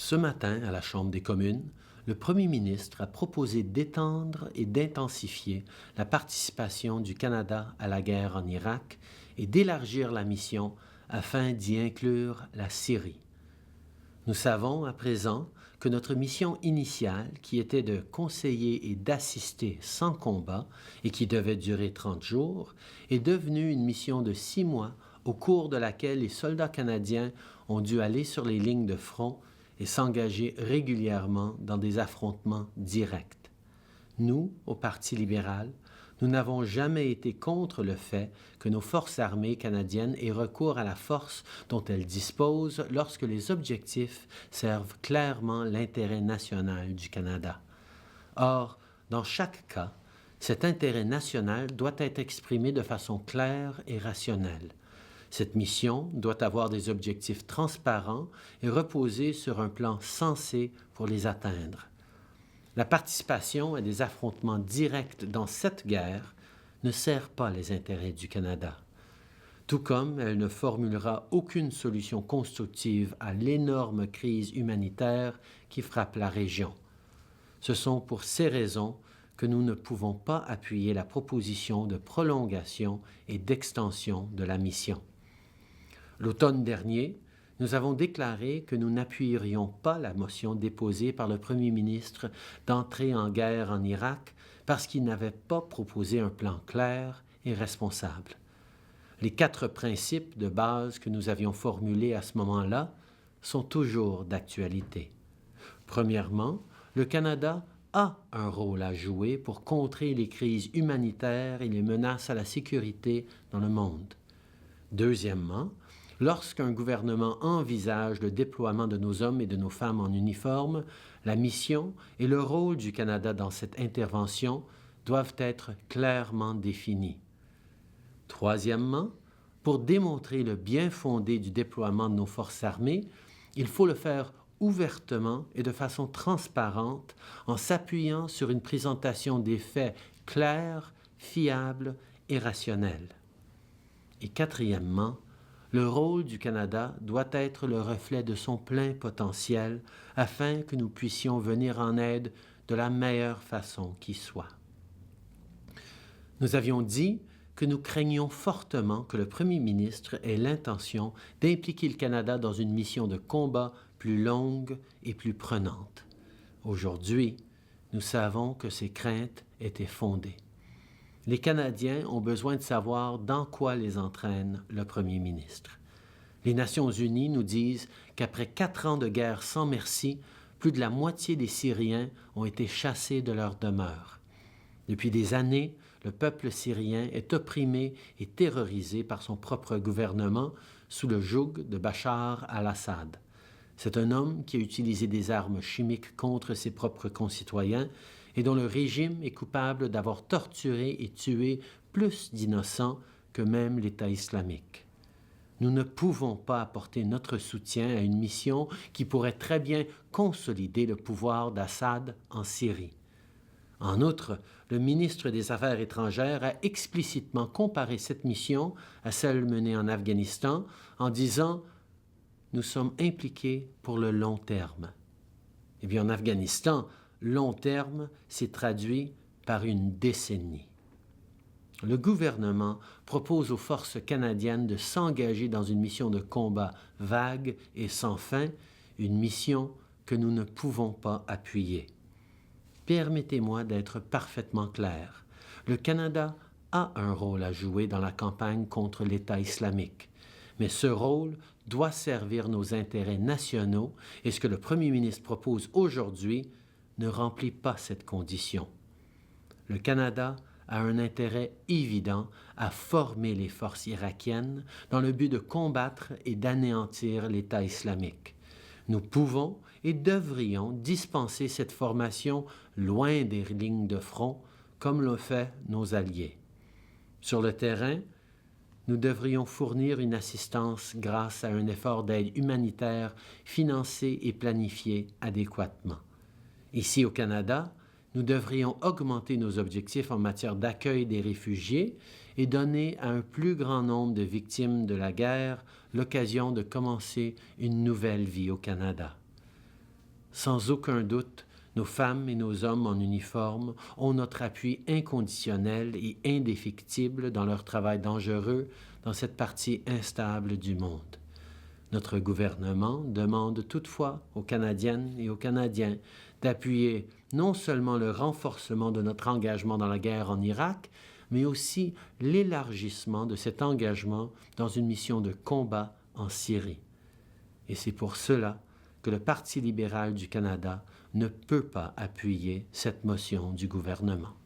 Ce matin, à la Chambre des communes, le Premier ministre a proposé d'étendre et d'intensifier la participation du Canada à la guerre en Irak et d'élargir la mission afin d'y inclure la Syrie. Nous savons à présent que notre mission initiale, qui était de conseiller et d'assister sans combat et qui devait durer 30 jours, est devenue une mission de 6 mois au cours de laquelle les soldats canadiens ont dû aller sur les lignes de front et s'engager régulièrement dans des affrontements directs. Nous, au Parti libéral, nous n'avons jamais été contre le fait que nos forces armées canadiennes aient recours à la force dont elles disposent lorsque les objectifs servent clairement l'intérêt national du Canada. Or, dans chaque cas, cet intérêt national doit être exprimé de façon claire et rationnelle. Cette mission doit avoir des objectifs transparents et reposer sur un plan sensé pour les atteindre. La participation à des affrontements directs dans cette guerre ne sert pas les intérêts du Canada, tout comme elle ne formulera aucune solution constructive à l'énorme crise humanitaire qui frappe la région. Ce sont pour ces raisons que nous ne pouvons pas appuyer la proposition de prolongation et d'extension de la mission. L'automne dernier, nous avons déclaré que nous n'appuierions pas la motion déposée par le Premier ministre d'entrer en guerre en Irak parce qu'il n'avait pas proposé un plan clair et responsable. Les 4 principes de base que nous avions formulés à ce moment-là sont toujours d'actualité. Premièrement, le Canada a un rôle à jouer pour contrer les crises humanitaires et les menaces à la sécurité dans le monde. Deuxièmement, lorsqu'un gouvernement envisage le déploiement de nos hommes et de nos femmes en uniforme, la mission et le rôle du Canada dans cette intervention doivent être clairement définis. Troisièmement, pour démontrer le bien fondé du déploiement de nos forces armées, il faut le faire ouvertement et de façon transparente en s'appuyant sur une présentation des faits clairs, fiables et rationnels. Et quatrièmement, le rôle du Canada doit être le reflet de son plein potentiel afin que nous puissions venir en aide de la meilleure façon qui soit. Nous avions dit que nous craignions fortement que le Premier ministre ait l'intention d'impliquer le Canada dans une mission de combat plus longue et plus prenante. Aujourd'hui, nous savons que ces craintes étaient fondées. Les Canadiens ont besoin de savoir dans quoi les entraîne le Premier ministre. Les Nations unies nous disent qu'après 4 ans de guerre sans merci, plus de la moitié des Syriens ont été chassés de leur demeure. Depuis des années, le peuple syrien est opprimé et terrorisé par son propre gouvernement sous le joug de Bachar al-Assad. C'est un homme qui a utilisé des armes chimiques contre ses propres concitoyens et dont le régime est coupable d'avoir torturé et tué plus d'innocents que même l'État islamique. Nous ne pouvons pas apporter notre soutien à une mission qui pourrait très bien consolider le pouvoir d'Assad en Syrie. En outre, le ministre des Affaires étrangères a explicitement comparé cette mission à celle menée en Afghanistan en disant « Nous sommes impliqués pour le long terme ». Eh bien, en Afghanistan, long terme s'est traduit par une décennie. Le gouvernement propose aux forces canadiennes de s'engager dans une mission de combat vague et sans fin, une mission que nous ne pouvons pas appuyer. Permettez-moi d'être parfaitement clair. Le Canada a un rôle à jouer dans la campagne contre l'État islamique, mais ce rôle doit servir nos intérêts nationaux et ce que le Premier ministre propose aujourd'hui ne remplit pas cette condition. Le Canada a un intérêt évident à former les forces irakiennes dans le but de combattre et d'anéantir l'État islamique. Nous pouvons et devrions dispenser cette formation loin des lignes de front, comme l'ont fait nos alliés. Sur le terrain, nous devrions fournir une assistance grâce à un effort d'aide humanitaire financé et planifié adéquatement. Ici au Canada, nous devrions augmenter nos objectifs en matière d'accueil des réfugiés et donner à un plus grand nombre de victimes de la guerre l'occasion de commencer une nouvelle vie au Canada. Sans aucun doute, nos femmes et nos hommes en uniforme ont notre appui inconditionnel et indéfectible dans leur travail dangereux dans cette partie instable du monde. Notre gouvernement demande toutefois aux Canadiennes et aux Canadiens d'appuyer non seulement le renforcement de notre engagement dans la guerre en Irak, mais aussi l'élargissement de cet engagement dans une mission de combat en Syrie. Et c'est pour cela que le Parti libéral du Canada ne peut pas appuyer cette motion du gouvernement.